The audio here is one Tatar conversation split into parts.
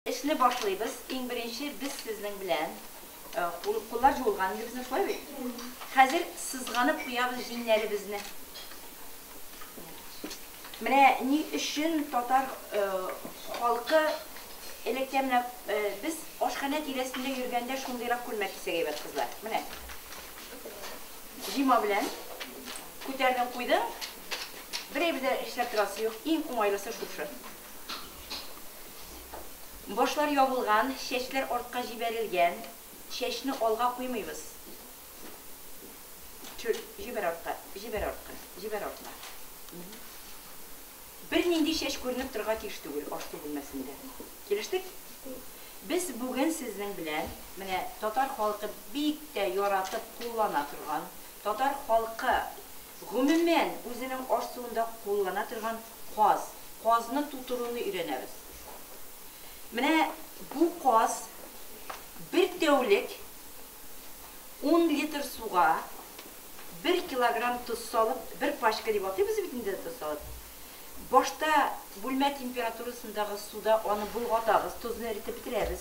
İşini başlayırız. İlk birinci biz sizin bilen kullar jolğanı bizden şolay bey. Hazır sızganıp koyabız jinlerimizni. Mene ni üçün tatar halkı elektemle biz oşxana tiresinde yürgende şundayrak kulmak istegeybat kızlar. Mene jima bilen kuterden koydu. Birey işlep turası yok. En olaylısı şuşu. Boşlar yavılgan, şeşler ortaya jiberilgen, şeşni olga koymayız. Jiber ortaya. Bir nindi şeş görünüp durga tişti gül, aştı bilmesinde. Geliştik? Biz bugün sizden bilen, mene Tatar halkı büyükte yaratıp kullana turgan, Tatar halkı gümümen özünün aştığında kullana turgan qazını tuturunu öğreniriz. Mene bu qaz bir tevlik 10 litr suğa 1 kilogram tuz salıp bir paşka deb atıyor, biz bitinde tuz salıp. Başta bulma temperaturasındağı suda onu bulgatağız, tuzunu eritip bitireriz.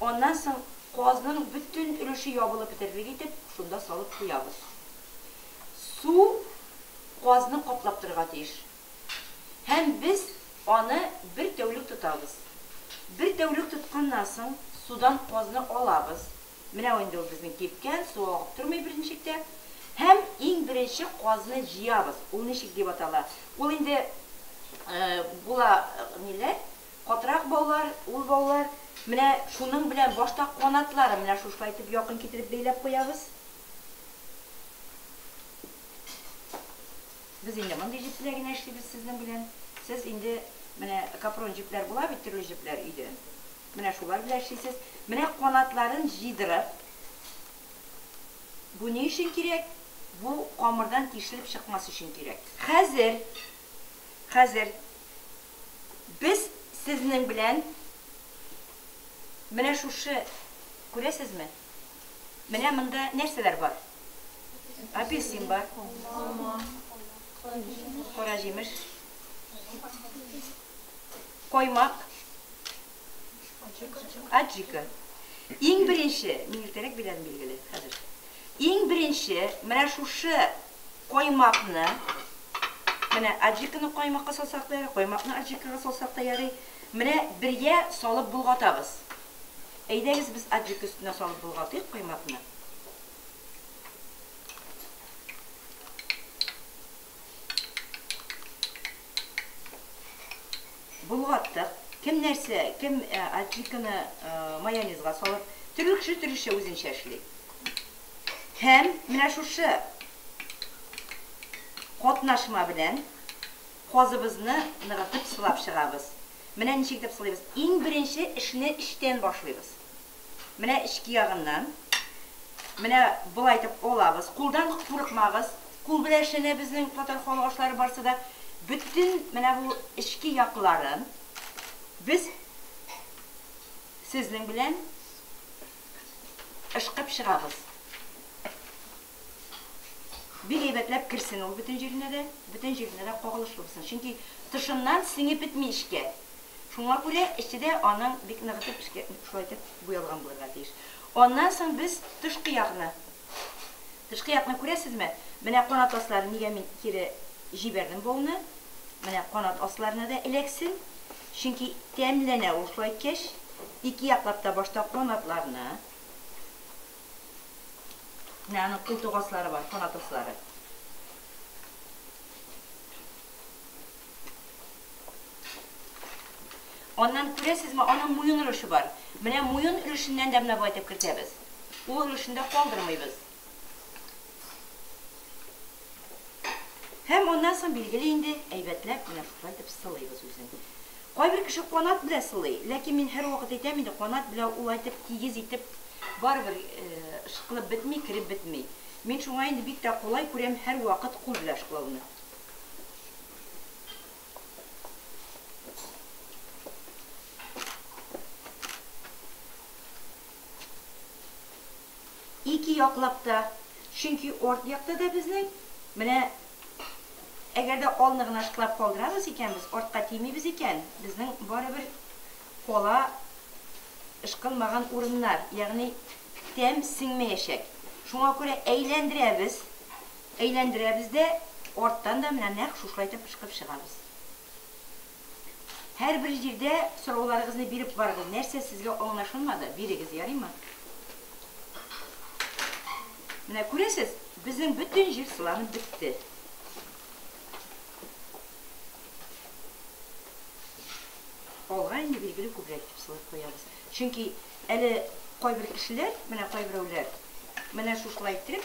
Ondan sonra qazının bütün ülüşü yabılıp bitirlik etip şunda salıp koyabız. Su qazını qoplap turga tiyiş. Hem biz onu bir tevlik tutabız. Bir tevlik tutkandan sonra sudan qazını alabız. Mene oyunda bizden kepken, su ağıp turmay birinçikte. Hem en birinci qazını jiyabız. O neşik deb atalar. O indi bula neler? Qatrak bağlar, ul bağlar. Mene şunun bilen başta qanatlары, mene şuşlaytып yakın getirip beylep koyabız. Biz indi mınday jiplerine işleybiz sizden bilen. Siz indi mene kapron jipler bula, bir türlü jipler uydu. Mene şular bilen işleysiz. Mene qanatların jidirip, bu ne için gerek? Bu qamırdan tişilip çıkması için gerek. Hazır biz sizden bilen mene şuşu göresizmi? Mene mında nerseler var? Apelsin var. Korajimir. Koymak. Acıkı. En birinci, minirterek bilen bilgili. Hazır. En birinci, mene şuşu koymakını, mene acıkını koymakka salsak da yarı, koymakını acıkıga salsak da yarı, mene birge salıp bulgatağız. Eydegiz biz acık üstüne salıp bulgatıyıq koymakını. Bulgattık. Kim nerse, kim acıkını mayonezga salıp, türlükçe özünçe işleyik. Hem mene şuşu qatnaşma bilen qazыбызны nıgatıp sılap çıgabız. Mene neçik dep sılayбыз? En birinci işini işten başlayбыз. Mene işki yağından mene bulaytıp olabız. Kuldan qurıqmağız. Kul bileşine bizning Tatar xalqaşları barsa da bütün mene bu işki yaqların biz sizin bilen ışqıp çıgabız. Bir eybetlep kirsin ol bütün yerine de qoğuluşlu olsun. Çünkü dışından sinip bitmi işke. Şuna göre içinde onun bir nıgıtıp işke şöyle buyalgan bulurlar deyir. Ondan sonra biz dışkı yağını göresizmi? Mene qanat asları nige men kere jiberdim bolunu. Mene qanat aslarına da eleksin. Çünkü temlene olşlayıp keş. İki yaklapta başta qanatlarını yani kultuk asları var, kanat asları. Ondan göresizmi, onun muyun ürüşü var. Mene muyun ürüşünden de mene baytıp kirtemiz. O ürüşünde kaldırmayız. Hem ondan sonra bilgili indi, eybetlep, mene şufaytıp sılayız özünü. Qoy bir kişi qanat bile sılay. Lakin men her vaqt aytam indi, qanat bile ulaytıp, tigiz etip, baribir ışıqlıb bitmey, kirib bitmey. Men şuna indi bir de kolay görem her vaqt qul bilen ışıqlawını. İki yaqlapta, çünkü orta yaqda da bizning mene eğer de olnığını ışıqlab qaldırabız ekan biz, ortqa tiymeybіз ekan, bizning baribir qola ышкылмаган урыннар, ягъни тәм сеңмәячәк. Шуңа күрә әйләндерәбез дә орттан да менә нәкъ шушылайтып ышкып чыгабыз. Һәр бер җирдә сорауларыгызны биреп барыгыз. Нәрсә сезгә аңлашылмады? Бирегез, ярыймы? Менә күрәсез, безнең бөтен җир сыланып бетте. Алга инде билгеле күбрәк дип сылап куябыз. Чөнки әле кайбер кешеләр, менә кайберәүләр, менә шушылай итеп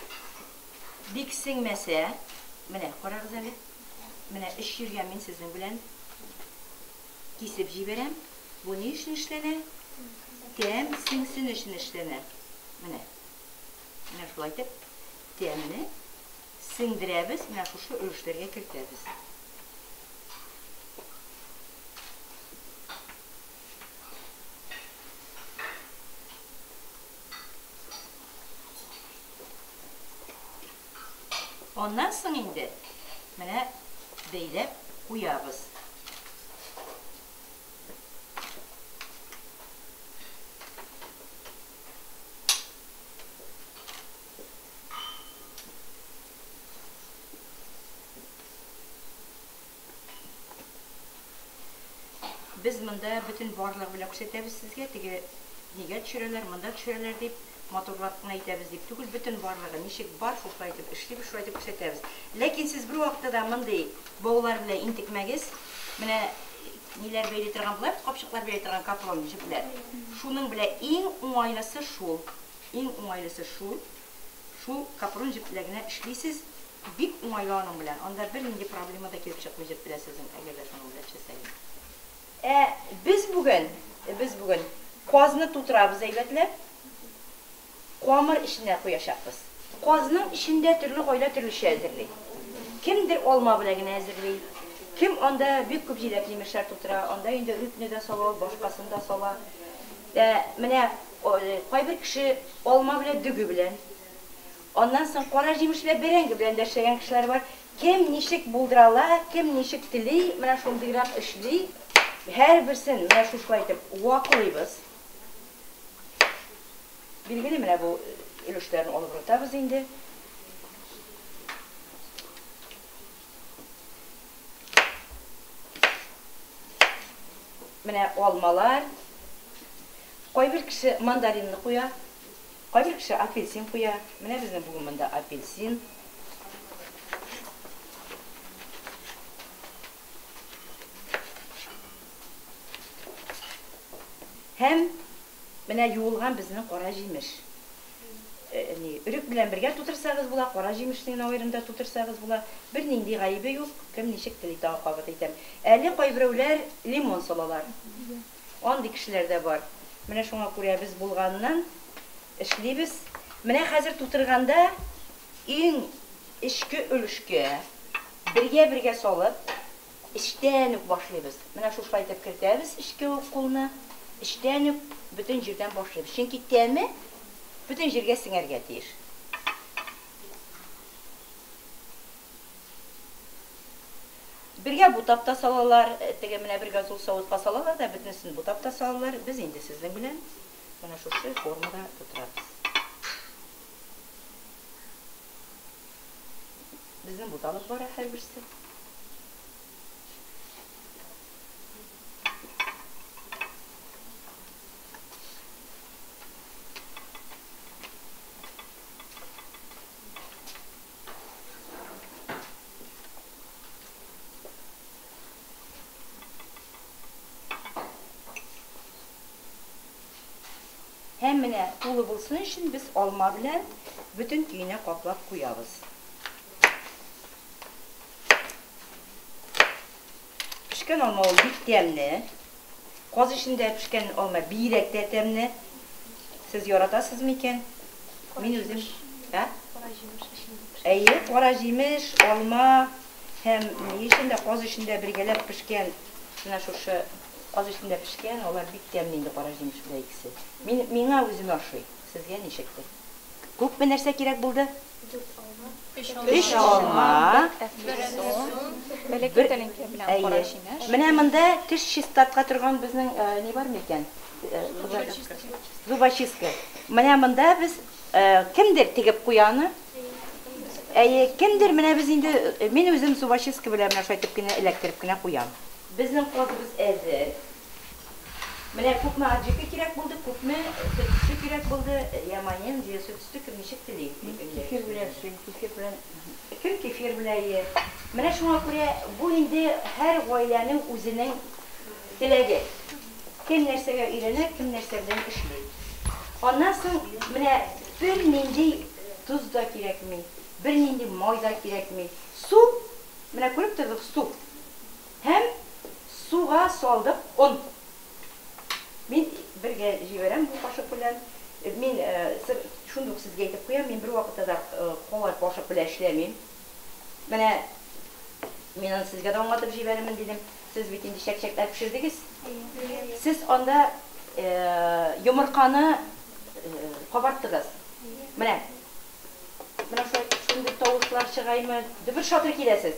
бик сеңмәсә, менә карагыз әле. Менә эш йөргән мин сезнең белән кисеп җибәрәм. Бу ни өчен эшләнә? Тәм сеңсен өчен эшләнә. Менә. Менә шулай итеп тәмне сеңдерәбез, менә шушы өлешләргә кертәбез. Ondan soң инде менә бәйләп куябыз. Biz монда бөтен барлык белән күрсәтәбез сезгә, теге нигә төшерәләр, монда төшерәләр дип матурлап кына әйтәбез дип түгел, бөтен барлыгы ничек бар, шулай итеп эшлибез, шулай итеп күрсәтәбез. Ләкин сез бер вакытта да мондый баулар белән интекмәгез. Менә ниләр бәйле торган булар, капчыклар бәйле торган каплон җипләр. Шуның белән иң уңайлысы шул. Иң уңайлысы шул. Шул каплон җипләренә эшлисез, бик уңайлы аның белән. Анда бер нинди проблема да килеп чыкмый җип беләсез, әгәр дә шуның белән эшләсәгез. Biz bugün qozны тутырабыз әйбәтләп. Камыр эченә куячакбыз. Козның эчендә төрле гаилә төрлечә әзерли. Кемдер алма беләгенә әзерли. Кем анда бик күп җиләк җимешләр тутыра, анда инде үтне дә сала, башкасын да сала. Менә кайбер кеше алма белән дүге белән. Аннан соң кара җимеш белән бәрәңге белән дә эшләгән кешеләр бар. Кем ничек булдырала, кем ничек тели, менә шундыйрак эшли. Һәр берсен менә шушылай итеп ваклыйбыз. Билгеле менә бу өлешләрне алып торабыз инде. Менә алмалар. Кайбер кеше мандаринны куя, кайбер кеше апельсин куя. Менә безнең бүген монда апельсин. Һәм менә юылган безнең кара җимеш. Үрек белән бергә тутырсагыз була, кара җимешнең аерымда тутырсагыз була. Бер нинди гаебе юк, кем ничек тели тагы кабат итәм. Әле кайберәүләр лимон салалар. Андый кешеләр дә бар. Менә шуңа күрә без булганнан эшлибез. Менә хәзер тутырганда иң эчке өлешкә бергә салып, эчтән үк башлыйбыз. Менә шушылай итеп кертәбез эчке кулны. Эчтән үк бөтен җирдән башлыйбыз. Чөнки тәме бөтен җиргә сеңәргә тиеш. Бергә бутап та салалар, теге менә бергә зул савытка салалар да, бөтенсен бутап та салалар. Без инде сезнең белән менә шушы формада тутырабыз. Безнең буталып бара һәр берсе. Һәм менә тулы булсын өчен без алма белән бөтен көенә каплап куябыз. Пешкән алма ул бик тәмле. Каз эчендә пешкән алма бигрәк тә тәмле. Сез яратасызмы икән? Мин үзем, әйе, кара җимеш, алма һәм ни эчендә каз эчендә бергәләп пешкән, менә шушы каз эчендә пешкән, алар бик тәмле инде кара җимеш белән икесе. Миңа үземә ошый. Сезгә ничектер? Күпме нәрсә кирәк булды? 3 алма. Менә монда теш чистартка торган безнең ни бар микән? Зубочистка. Менә монда без кемдер тигеп куяны? Кемдер менә без инде мин үзем зубочистка белән менә шайтып кенә эләктереп кенә куям. Безнең казыбыз әзер. Менә күпме аҗык кирәк булды, күпме сөт кирәк булды. Яманен җыя сөт ничек тели? Кефир белән. Кем кефир белән? Менә шуңа күрә бу инде һәр гаиләнең үзенең теләге. Кем нәрсәгә өйрәнә, кем нәрсә белән эшли. Аннан соң менә бер нинди туз да кирәкми, бер нинди май да кирәкми. Су, менә күреп тордык, су. Һәм суга салдык он. Мин бергә җибәрәм бу кашык белән. Мин шундук сезгә әйтеп куям, мин бер вакытта да калай кашык белән эшләмим. Менә мин аны сезгә дә аңлатып җибәрәмен дидем. Siz бит инде чәк-чәкләр пешердегез. Siz анда йомырканы кабарттыгыз. Менә шундый тавышлар чыгаймы, бер шатыр киләсез.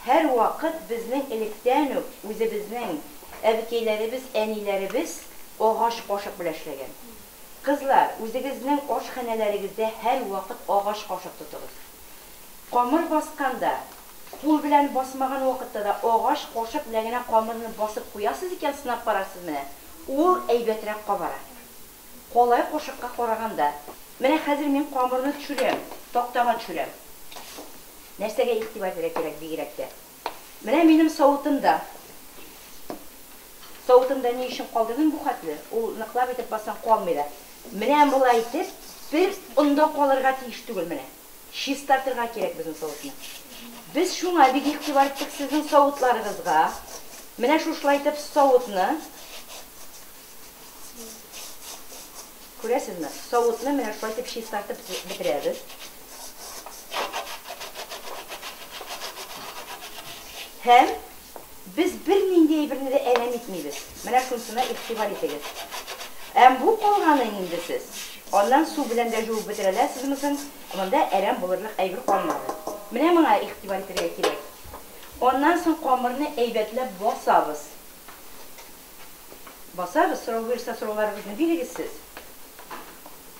Һәр вакыт безнең электән үк үзебезнең әбикәйләребез, әниләребез агач кашык белән эшләгән. Кызлар, үзегезнең ашханәләрегездә һәр вакыт агач кашык тотыгыз. Камыр басканда кул белән басмаган вакытта да агач кашык белән генә камырны басып куясыз икән, сынап карарсыз менә. Ул әйбәтрәк кабара. Калай кашыкка караганда. Менә хәзер мин камырны төшерәм, тактага төшерәм. Нәрсәгә игътибар итәргә кирәк бигрәктә? Менә минем савытымда. Савытымда ни өчен калдырдым бу хәтле? Ул ныклап итеп бассаң калмый да. Менә булай итеп, бер онда калырга тиеш түгел менә. Чистартырга кирәк безнең савытны. Biz şuna bir ihtibar ettik sizin savutlarınızga. Менә шушылай итеп савытны. Күрәсезме? Савытны менә шулай итеп чистартып бетерәбез. Һәм biz bir нинди әйберне дә әлем итмибез. Менә шунысына ихтибар итегез. Бу калганы инде сез. Аннан су белән дә җуып бетерәләсез мисен? Монда әрәм булырлык әйбер калмады. Менә моңа игътибар итәргә кирәк. Аннан соң камырны әйбәтләп басабыз. Басабыз, сорау бирсә сорауларыбызны бирегез сез.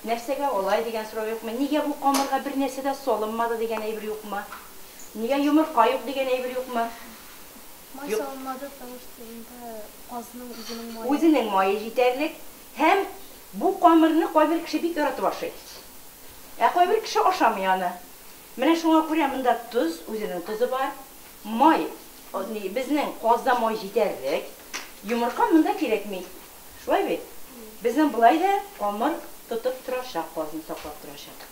Нәрсәгә алай дигән сорау юкмы? Нигә бу камырга бер нәрсә дә салынмады дигән әйбер юкмы? Нигә йомырка юк дигән әйбер юкмы? Май салынмады, потому что инде казның үзенең мае. Үзенең мае җитәрлек. Һәм бу камырны кайбер кеше бик яратып ашый. Кайбер кеше ашамый аны. Менә шуңа күрә монда туз, үзенең тузы бар. Май, безнең казда май җитәрлек. Йомырка монда кирәкми. Шулай бит. Безнең булай да камыр тотып торачак, казны саклап торачак.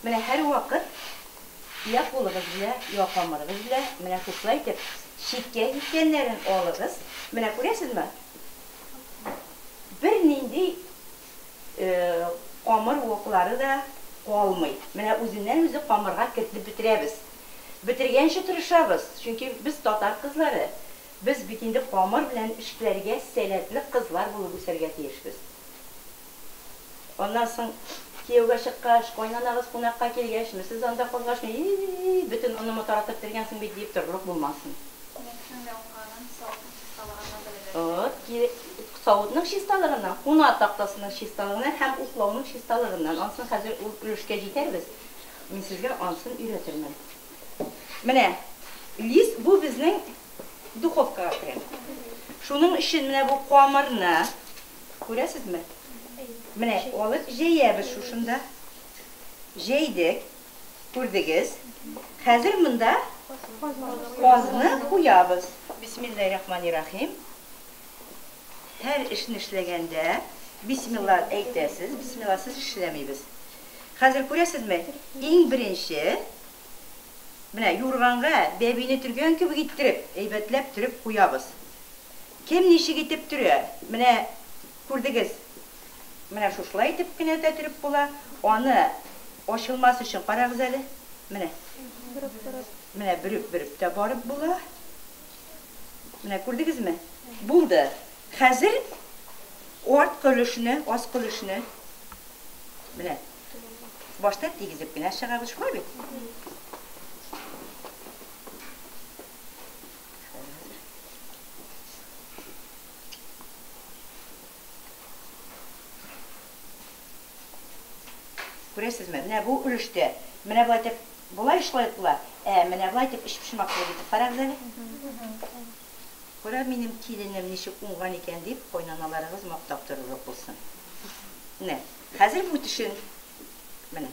Менә һәр вакыт я кулыгыз белән, я камырыгыз белән, менә шулай итеп читкә киткәннәрен алыгыз. Менә күрәсезме? Бер нинди камыр ваклары да калмый. Менә үзеннән үзе камырга кертеп бетерәбез. Бетергәнче тырышабыз. Чөнки без татар кызлары. Без бит инде камыр белән эшләргә сәләтле кызлар булып үсәргә тиешбез. Аннан соң кияүгә чыккач, кайнанагыз кунакка килгәч, сез анда калгачмы, бөтен онымы таратып бергәнсең бит дип торырлык булмасын. Савытның чисталыгыннан, куна тактасының чисталыгыннан һәм уклауның чисталыгыннан. Ансын хәзер өлешкә җитәрбез. Мин сезгә ансын өйрәтермен. Менә лист бу безнең духовкага керә. Шуның өчен менә бу камырны күрәсезме? Менә алып җәябез шушында. Җәйдек. Күрдегез? Хәзер монда казны куябыз. Бисмиллаһир-рахманир-рахим. Һәр эшне эшләгәндә бисмилла әйтәсез, бисмилласыз эшләмибез. Хәзер күрәсезме? Иң беренче менә юрганга бәбине төргән кебек иттереп, әйбәтләп төреп куябыз. Кем ничек итеп төрә? Менә күрдегез? Менә шушылай итеп кенә дә төреп була. Аны ачылмас өчен карагыз әле. Менә. Менә бөреп тә барып була. Менә күрдегезме? Булды. Хәзер арт кылышны, ас кылышны менә башта тигезеп кенә чыгабыз, шулай бит. Күрәсезме? Менә бу өлештә. Менә булай итеп, булай эшләй була. Менә булай итеп эш пешмәкле итеп карагыз әле. Күрә минем киленем ничек уңган икән дип, кайнаналарыгыз мактап торырлык булсын. Менә, хәзер бу төшен. Менә.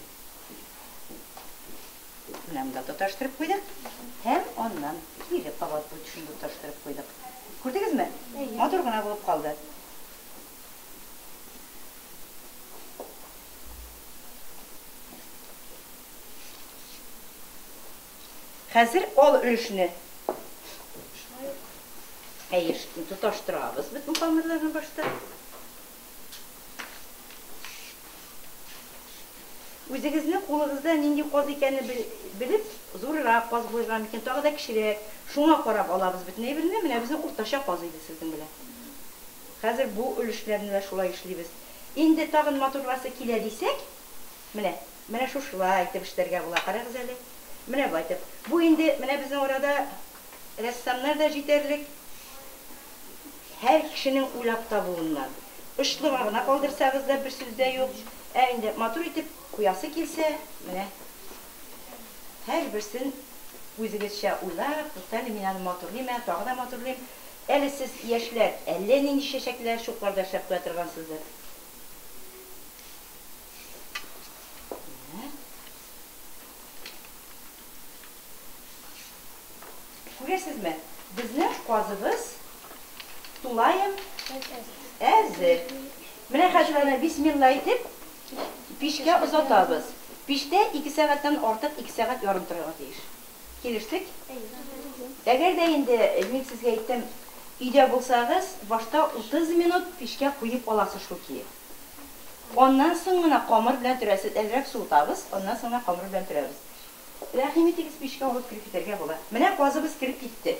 Менә монда тоташтырып куйдык. Һәм аннан кире кабат бу төшен тоташтырып куйдык. Күрдегезме? Матур гына булып калды. Хәзер ал өлешне. Тоташтырабыз бөтен камырларны башта. Үзегезнең кулыгызда нинди каз икәнне белеп, зуррак каз булган микән, тагы да кичерәк. Шуңа карап алабыз бөтен әйберне. Менә безнең уртача каз иде сезнең белән. Хәзер бу өлешләрне дә шулай эшлибез. Инде тагын матурласы килә дисәк, менә шушылай итеп эшләргә була. Карагыз әле. Менә бу итеп. Бу инде менә безнең арада рәссамнар да җитәрлек. Һәр кешенең уйлап табуыннан. Ышлыга гына калдырсагыз да бер сүз дә юк. Инде матур итеп куясы килсә, менә һәр берсен үзегезчә уйлап, тоталь мин аны матурлыйм, тагы да матурлыйм. Әле сез яшьләр, әллә нинди чәчәкләр, шукларда эшләп куя торгансыздыр. Күрәсезме? Безнең казыбыз тулаем әзер. Менә хәзер аны бисмилла итеп пишкә озатабыз. Пиштә 2 сәгатьтән артык 2 сәгать ярым торырга тиеш. Килештек? Әгәр дә инде мин сезгә әйттем, өйдә булсагыз, башта 30 минут пишкә куеп аласыз шул ки. Оннан соң гына камыр белән төрәсез, әлрәк суытабыз, оннан соң гына камыр белән төрәбез. Рәхим итегез, пишкә алып кирип китәргә була. Менә казыбыз кирип китте.